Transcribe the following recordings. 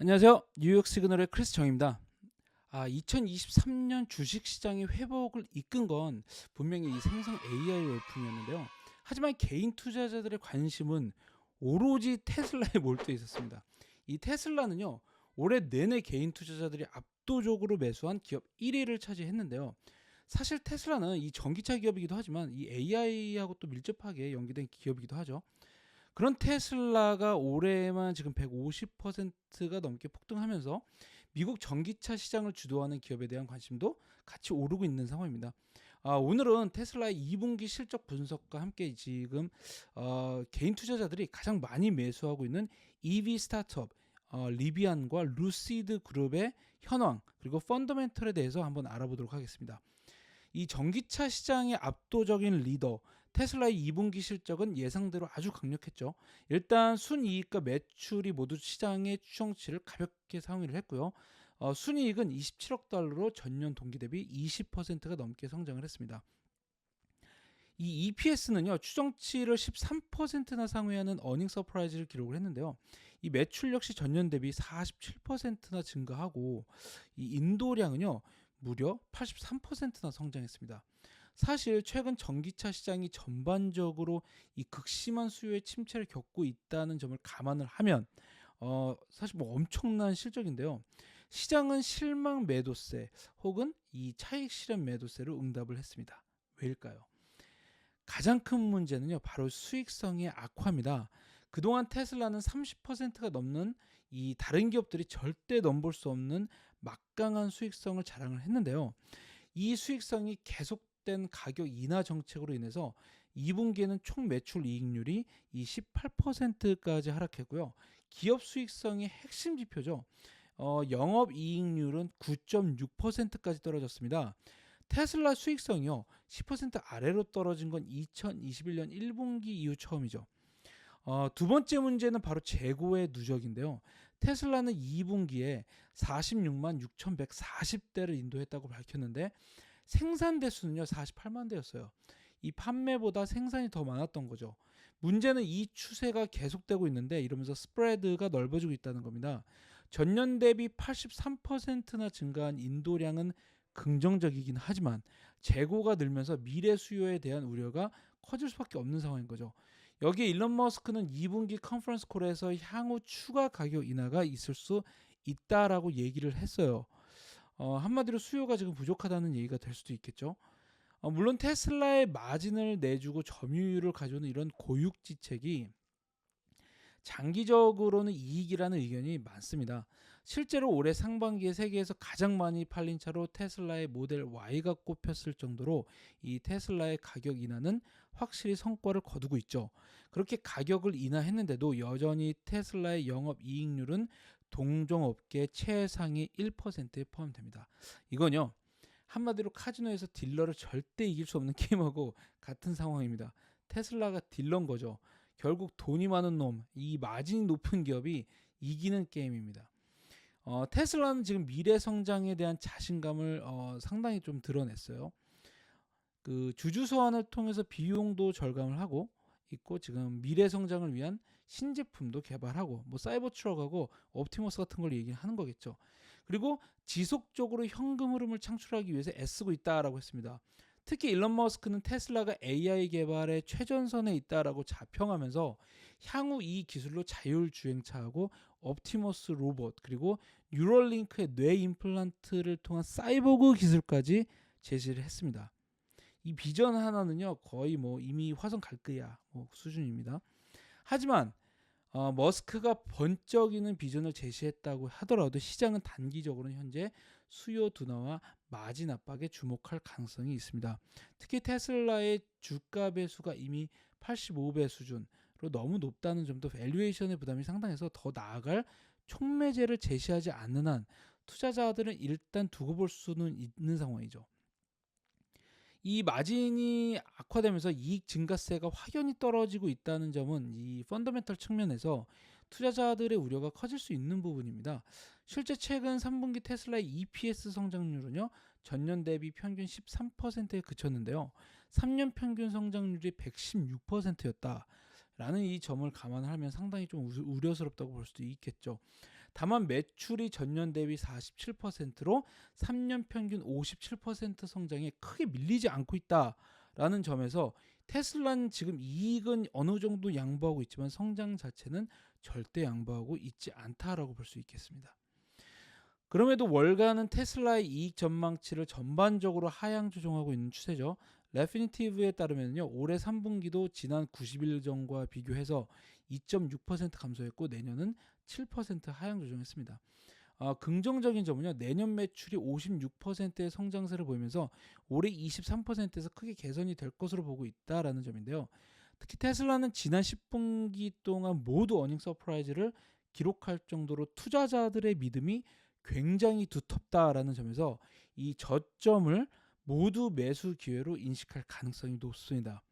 안녕하세요. 뉴욕 시그널의 크리스 정입니다. 2023년 주식시장의 회복을 이끈 건 분명히 이 생성 AI 열풍이었는데요. 하지만 개인 투자자들의 관심은 오로지 테슬라에 몰두해 있었습니다. 이 테슬라는요, 올해 내내 개인 투자자들이 압도적으로 매수한 기업 1위를 차지했는데요. 사실 테슬라는 이 전기차 기업이기도 하지만 이 AI하고 또 밀접하게 연계된 기업이기도 하죠. 그런 테슬라가 올해만 지금 150%가 넘게 폭등하면서 미국 전기차 시장을 주도하는 기업에 대한 관심도 같이 오르고 있는 상황입니다. 오늘은 테슬라의 2분기 실적 분석과 함께 지금 개인 투자자들이 가장 많이 매수하고 있는 EV 스타트업 리비안과 루시드 그룹의 현황 그리고 펀더멘털에 대해서 한번 알아보도록 하겠습니다. 이 전기차 시장의 압도적인 리더 테슬라의 2분기 실적은 예상대로 아주 강력했죠. 일단 순이익과 매출이 모두 시장의 추정치를 가볍게 상회를 했고요. 순이익은 27억 달러로 전년 동기 대비 20%가 넘게 성장을 했습니다. 이 EPS는요 추정치를 13%나 상회하는 어닝 서프라이즈를 기록을 했는데요. 이 매출 역시 전년 대비 47%나 증가하고 이 인도량은요 무려 83%나 성장했습니다. 사실 최근 전기차 시장이 전반적으로 이 극심한 수요의 침체를 겪고 있다는 점을 감안을 하면 사실 뭐 엄청난 실적인데요. 시장은 실망 매도세 혹은 이 차익 실현 매도세로 응답을 했습니다. 왜일까요? 가장 큰 문제는요, 바로 수익성의 악화입니다. 그동안 테슬라는 30%가 넘는 이 다른 기업들이 절대 넘볼 수 없는 막강한 수익성을 자랑을 했는데요. 이 수익성이 계속된 가격 인하 정책으로 인해서 2분기에는 총 매출 이익률이 이 18%까지 하락했고요. 기업 수익성의 핵심 지표죠. 영업 이익률은 9.6%까지 떨어졌습니다. 테슬라 수익성이요 10% 아래로 떨어진 건 2021년 1분기 이후 처음이죠. 두 번째 문제는 바로 재고의 누적인데요. 테슬라는 2분기에 46만 6,140대를 인도했다고 밝혔는데 생산 대수는요 48만 대였어요. 이 판매보다 생산이 더 많았던 거죠. 문제는 이 추세가 계속되고 있는데 이러면서 스프레드가 넓어지고 있다는 겁니다. 전년 대비 83%나 증가한 인도량은 긍정적이긴 하지만 재고가 늘면서 미래 수요에 대한 우려가 커질 수밖에 없는 상황인 거죠. 여기에 일론 머스크는 2분기 컨퍼런스 콜에서 향후 추가 가격 인하가 있을 수 있다라고 얘기를 했어요. 한마디로 수요가 지금 부족하다는 얘기가 될 수도 있겠죠. 물론 테슬라의 마진을 내주고 점유율을 가져오는 이런 고육지책이 장기적으로는 이익이라는 의견이 많습니다. 실제로 올해 상반기에 세계에서 가장 많이 팔린 차로 테슬라의 모델 Y가 꼽혔을 정도로 이 테슬라의 가격 인하는 확실히 성과를 거두고 있죠. 그렇게 가격을 인하했는데도 여전히 테슬라의 영업 이익률은 동종업계 최상위 1%에 포함됩니다. 이건요. 한마디로 카지노에서 딜러를 절대 이길 수 없는 게임하고 같은 상황입니다. 테슬라가 딜러인 거죠. 결국 돈이 많은 놈, 이 마진이 높은 기업이 이기는 게임입니다. 테슬라는 지금 미래 성장에 대한 자신감을 상당히 좀 드러냈어요. 그 주주 소환을 통해서 비용도 절감을 하고 있고 지금 미래 성장을 위한 신제품도 개발하고 뭐 사이버 트럭하고 옵티머스 같은 걸 얘기하는 거겠죠. 그리고 지속적으로 현금 흐름을 창출하기 위해서 애쓰고 있다라고 했습니다. 특히 일론 머스크는 테슬라가 AI 개발의 최전선에 있다라고 자평하면서 향후 이 기술로 자율주행차하고 옵티머스 로봇 그리고 뉴럴링크의 뇌 임플란트를 통한 사이보그 기술까지 제시를 했습니다. 이 비전 하나는요 거의 뭐 이미 화성 갈 거야 뭐 수준입니다. 하지만 머스크가 번쩍이는 비전을 제시했다고 하더라도 시장은 단기적으로는 현재 수요 둔화와 마진 압박에 주목할 가능성이 있습니다. 특히 테슬라의 주가 배수가 이미 85배 수준으로 너무 높다는 점도 밸류에이션의 부담이 상당해서 더 나아갈 촉매제를 제시하지 않는 한 투자자들은 일단 두고 볼 수는 있는 상황이죠. 이 마진이 악화되면서 이익 증가세가 확연히 떨어지고 있다는 점은 이 펀더멘털 측면에서 투자자들의 우려가 커질 수 있는 부분입니다. 실제 최근 3분기 테슬라의 EPS 성장률은요. 전년 대비 평균 13%에 그쳤는데요. 3년 평균 성장률이 116%였다. 라는 이 점을 감안하면 상당히 좀 우려스럽다고 볼 수도 있겠죠. 다만 매출이 전년 대비 47%로 3년 평균 57% 성장에 크게 밀리지 않고 있다라는 점에서 테슬라는 지금 이익은 어느 정도 양보하고 있지만 성장 자체는 절대 양보하고 있지 않다라고 볼 수 있겠습니다. 그럼에도 월가는 테슬라의 이익 전망치를 전반적으로 하향 조정하고 있는 추세죠. 레피니티브에 따르면요, 올해 3분기도 지난 90일 전과 비교해서 2.6% 감소했고 내년은 7% 하향 조정했습니다. 긍정적인 점은요, 내년 매출이 56%의 성장세를 보이면서 올해 23%에서 크게 개선이 될 것으로 보고 있다라는 점인데요. 특히 테슬라는 지난 10분기 동안 모두 어닝 서프라이즈를 기록할 정도로 투자자들의 믿음이 굉장히 두텁다라는 점에서 이 저점을 모두 매수 기회로 인식할 가능성이 높습니다.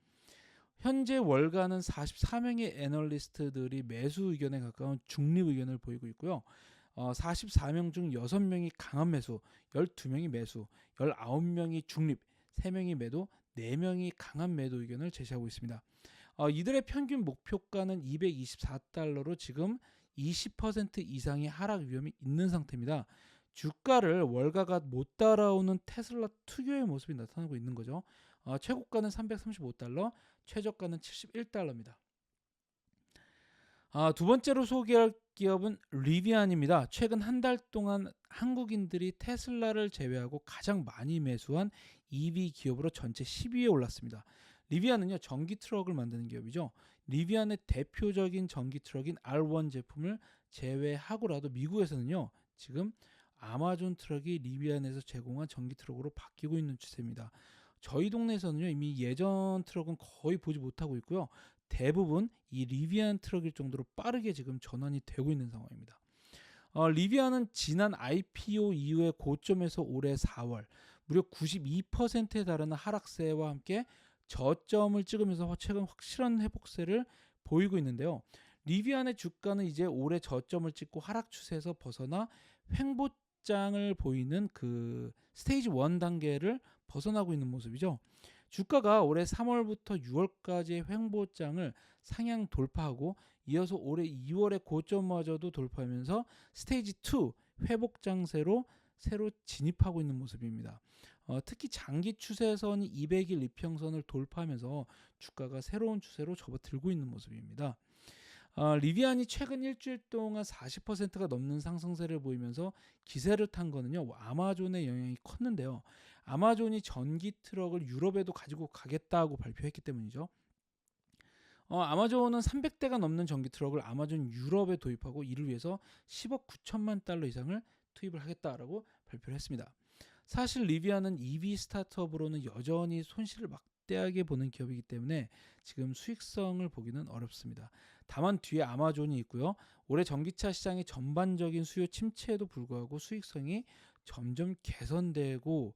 현재 월가는 44명의 애널리스트들이 매수 의견에 가까운 중립 의견을 보이고 있고요. 44명 중 6명이 강한 매수, 12명이 매수, 19명이 중립, 3명이 매도, 4명이 강한 매도 의견을 제시하고 있습니다. 이들의 평균 목표가는 224달러로 지금 20% 이상의 하락 위험이 있는 상태입니다. 주가를 월가가 못 따라오는 테슬라 특유의 모습이 나타나고 있는 거죠. 최고가는 335달러, 최저가는 71달러입니다. 두 번째로 소개할 기업은 리비안입니다. 최근 한 달 동안 한국인들이 테슬라를 제외하고 가장 많이 매수한 EV 기업으로 전체 10위에 올랐습니다. 리비안은요, 전기 트럭을 만드는 기업이죠. 리비안의 대표적인 전기 트럭인 R1 제품을 제외하고라도 미국에서는요, 지금 아마존 트럭이 리비안에서 제공한 전기 트럭으로 바뀌고 있는 추세입니다. 저희 동네에서는요, 이미 예전 트럭은 거의 보지 못하고 있고요. 대부분 이 리비안 트럭일 정도로 빠르게 지금 전환이 되고 있는 상황입니다. 리비안은 지난 IPO 이후의 고점에서 올해 4월 무려 92%에 달하는 하락세와 함께 저점을 찍으면서 최근 확실한 회복세를 보이고 있는데요. 리비안의 주가는 이제 올해 저점을 찍고 하락 추세에서 벗어나 횡보장을 보이는 그 스테이지 1 단계를 벗어나고 있는 모습이죠. 주가가 올해 3월부터 6월까지의 횡보장을 상향 돌파하고 이어서 올해 2월의 고점마저도 돌파하면서 스테이지 2 회복 장세로 새로 진입하고 있는 모습입니다. 특히 장기 추세선이 200일 이평선을 돌파하면서 주가가 새로운 추세로 접어들고 있는 모습입니다. 리비안이 최근 일주일 동안 40%가 넘는 상승세를 보이면서 기세를 탄 거는요, 아마존의 영향이 컸는데요. 아마존이 전기 트럭을 유럽에도 가지고 가겠다고 발표했기 때문이죠. 아마존은 300대가 넘는 전기 트럭을 아마존 유럽에 도입하고 이를 위해서 10억 9천만 달러 이상을 투입을 하겠다라고 발표를 했습니다. 사실 리비안은 EV 스타트업으로는 여전히 손실을 막대하게 보는 기업이기 때문에 지금 수익성을 보기는 어렵습니다. 다만 뒤에 아마존이 있고요. 올해 전기차 시장의 전반적인 수요 침체에도 불구하고 수익성이 점점 개선되고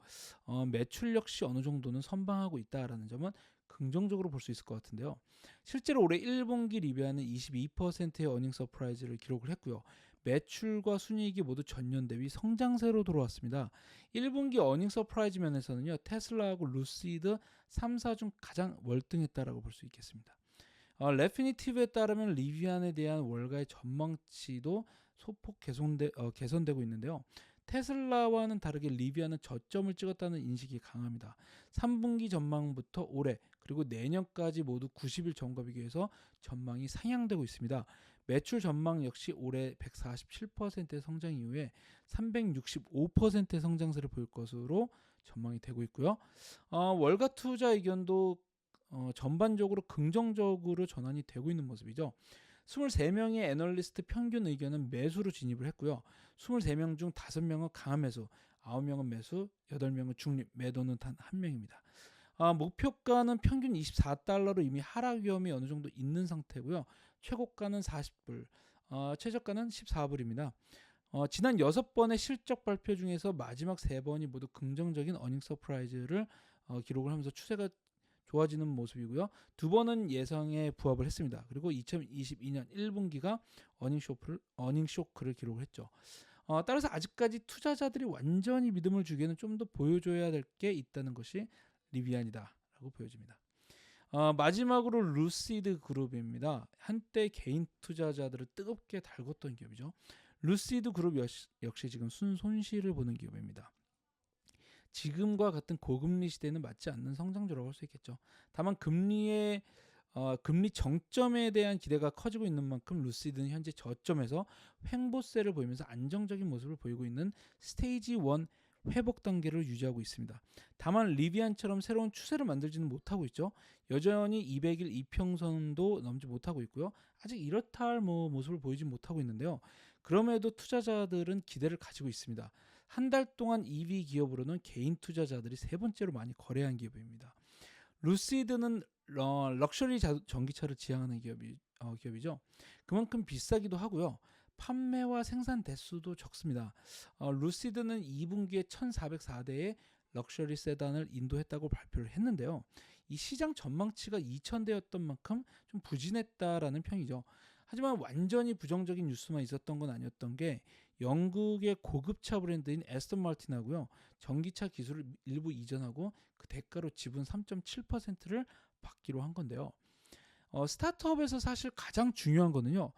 매출 역시 어느 정도는 선방하고 있다라는 점은 긍정적으로 볼 수 있을 것 같은데요. 실제로 올해 1분기 리비안은 22%의 어닝 서프라이즈를 기록을 했고요. 매출과 순이익이 모두 전년 대비 성장세로 돌아왔습니다. 1분기 어닝 서프라이즈 면에서는요, 테슬라하고 루시드 3사 중 가장 월등했다라고 볼 수 있겠습니다. 레피니티브에 따르면 리비안에 대한 월가의 전망치도 소폭 개선되고 있는데요. 테슬라와는 다르게 리비안은 저점을 찍었다는 인식이 강합니다. 3분기 전망부터 올해 그리고 내년까지 모두 90일 전과 비교해서 전망이 상향되고 있습니다. 매출 전망 역시 올해 147%의 성장 이후에 365%의 성장세를 보일 것으로 전망이 되고 있고요. 월가 투자 의견도 전반적으로 긍정적으로 전환이 되고 있는 모습이죠. 23명의 애널리스트 평균 의견은 매수로 진입을 했고요. 23명 중 5명은 강한 매수, 9명은 매수, 8명은 중립, 매도는 단 1명입니다. 목표가는 평균 24달러로 이미 하락 위험이 어느 정도 있는 상태고요. 최고가는 40불, 최저가는 14불입니다. 지난 6번의 실적 발표 중에서 마지막 3번이 모두 긍정적인 어닝 서프라이즈를 기록을 하면서 추세가 좋아지는 모습이고요. 2번은 예상에 부합을 했습니다. 그리고 2022년 1분기가 어닝 쇼크를 기록을 했죠. 따라서 아직까지 투자자들이 완전히 믿음을 주기에는 좀 더 보여줘야 될 게 있다는 것이 리비안이다라고 보여집니다. 마지막으로 루시드 그룹입니다. 한때 개인 투자자들을 뜨겁게 달궜던 기업이죠. 루시드 그룹 역시 지금 순손실을 보는 기업입니다. 지금과 같은 고금리 시대에는 맞지 않는 성장주라고 할 수 있겠죠. 다만 금리 정점에 대한 기대가 커지고 있는 만큼 루시드는 현재 저점에서 횡보세를 보이면서 안정적인 모습을 보이고 있는 스테이지 1 회복 단계를 유지하고 있습니다. 다만 리비안처럼 새로운 추세를 만들지는 못하고 있죠. 여전히 200일 이평선도 넘지 못하고 있고요. 아직 이렇다 할 모습을 보이지 못하고 있는데요. 그럼에도 투자자들은 기대를 가지고 있습니다. 한 달 동안 EV 기업으로는 개인 투자자들이 세 번째로 많이 거래한 기업입니다. 루시드는 럭셔리 전기차를 지향하는 기업이죠. 그만큼 비싸기도 하고요. 판매와 생산 대수도 적습니다. 루시드는 2분기에 1,404대의 럭셔리 세단을 인도했다고 발표를 했는데요. 이 시장 전망치가 2,000대였던 만큼 좀 부진했다라는 평이죠. 하지만 완전히 부정적인 뉴스만 있었던 건 아니었던 게 영국의 고급차 브랜드인 에스턴 마틴하고요. 전기차 기술을 일부 이전하고 그 대가로 지분 3.7%를 받기로 한 건데요. 스타트업에서 사실 가장 중요한 거는요.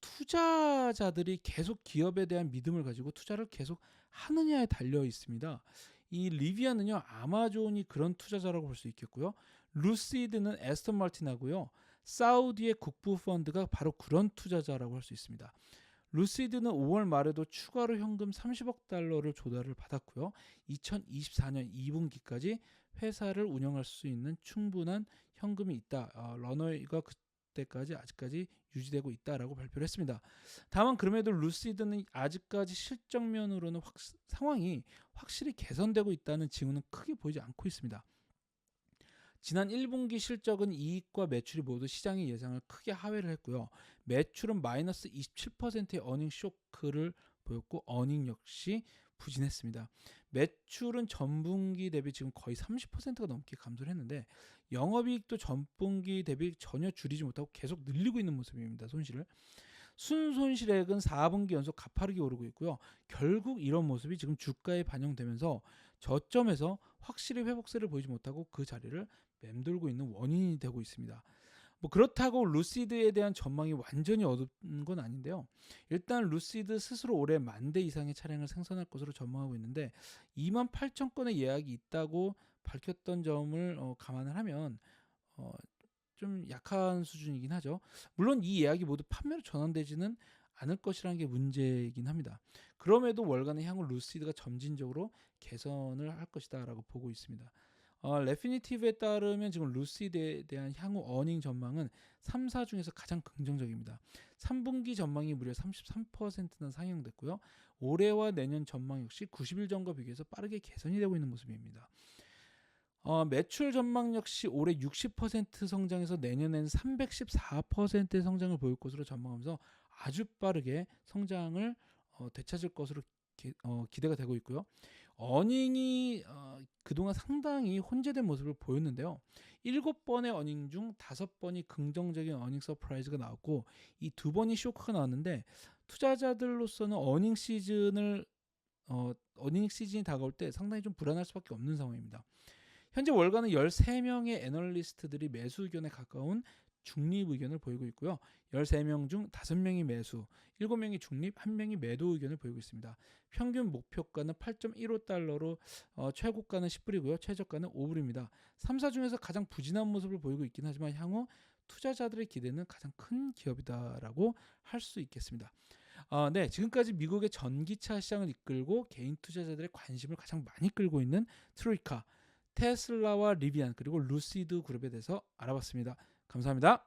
투자자들이 계속 기업에 대한 믿음을 가지고 투자를 계속 하느냐에 달려 있습니다. 이 리비안은요. 아마존이 그런 투자자라고 볼 수 있겠고요. 루시드는 에스턴 마틴하고요. 사우디의 국부 펀드가 바로 그런 투자자라고 할 수 있습니다. 루시드는 5월 말에도 추가로 현금 30억 달러를 조달을 받았고요. 2024년 2분기까지 회사를 운영할 수 있는 충분한 현금이 있다. 러너웨이가 그때까지 아직까지 유지되고 있다라고 발표를 했습니다. 다만 그럼에도 루시드는 아직까지 실적면으로는 상황이 확실히 개선되고 있다는 징후는 크게 보이지 않고 있습니다. 지난 1분기 실적은 이익과 매출이 모두 시장의 예상을 크게 하회를 했고요. 매출은 마이너스 27%의 어닝 쇼크를 보였고 어닝 역시 부진했습니다. 매출은 전분기 대비 지금 거의 30%가 넘게 감소를 했는데 영업이익도 전분기 대비 전혀 줄이지 못하고 계속 늘리고 있는 모습입니다. 손실을. 순손실액은 4분기 연속 가파르게 오르고 있고요. 결국 이런 모습이 지금 주가에 반영되면서 저점에서 확실히 회복세를 보이지 못하고 그 자리를 맴돌고 있는 원인이 되고 있습니다. 그렇다고 루시드에 대한 전망이 완전히 어둡은 건 아닌데요. 일단 루시드 스스로 올해 10,000대 이상의 차량을 생산할 것으로 전망하고 있는데 28,000건의 예약이 있다고 밝혔던 점을 감안을 하면 좀 약한 수준이긴 하죠. 물론 이 예약이 모두 판매로 전환되지는 않을 것이라는 게 문제이긴 합니다. 그럼에도 월간의 향후 루시드가 점진적으로 개선을 할 것이다 라고 보고 있습니다. 레피니티브에 따르면 지금 루시드에 대한 향후 어닝 전망은 3사 중에서 가장 긍정적입니다. 3분기 전망이 무려 33%나 상향됐고요. 올해와 내년 전망 역시 90일 전과 비교해서 빠르게 개선이 되고 있는 모습입니다. 매출 전망 역시 올해 60% 성장해서 내년에는 314%의 성장을 보일 것으로 전망하면서 아주 빠르게 성장을 되찾을 것으로 기대가 되고 있고요. 어닝이 그동안 상당히 혼재된 모습을 보였는데요. 7번의 어닝 중 5번이 긍정적인 어닝 서프라이즈가 나왔고 이 2번이 쇼크가 나왔는데 투자자들로서는 어닝 시즌이 다가올 때 상당히 좀 불안할 수밖에 없는 상황입니다. 현재 월간은 13명의 애널리스트들이 매수 의견에 가까운 중립 의견을 보이고 있고요. 13명 중 5명이 매수, 7명이 중립, 1명이 매도 의견을 보이고 있습니다. 평균 목표가는 8.15달러로 최고가는 10불이고요. 최저가는 5불입니다. 3사 중에서 가장 부진한 모습을 보이고 있긴 하지만 향후 투자자들의 기대는 가장 큰 기업이다라고 할 수 있겠습니다. 네, 지금까지 미국의 전기차 시장을 이끌고 개인 투자자들의 관심을 가장 많이 끌고 있는 트로이카, 테슬라와 리비안 그리고 루시드 그룹에 대해서 알아봤습니다. 감사합니다.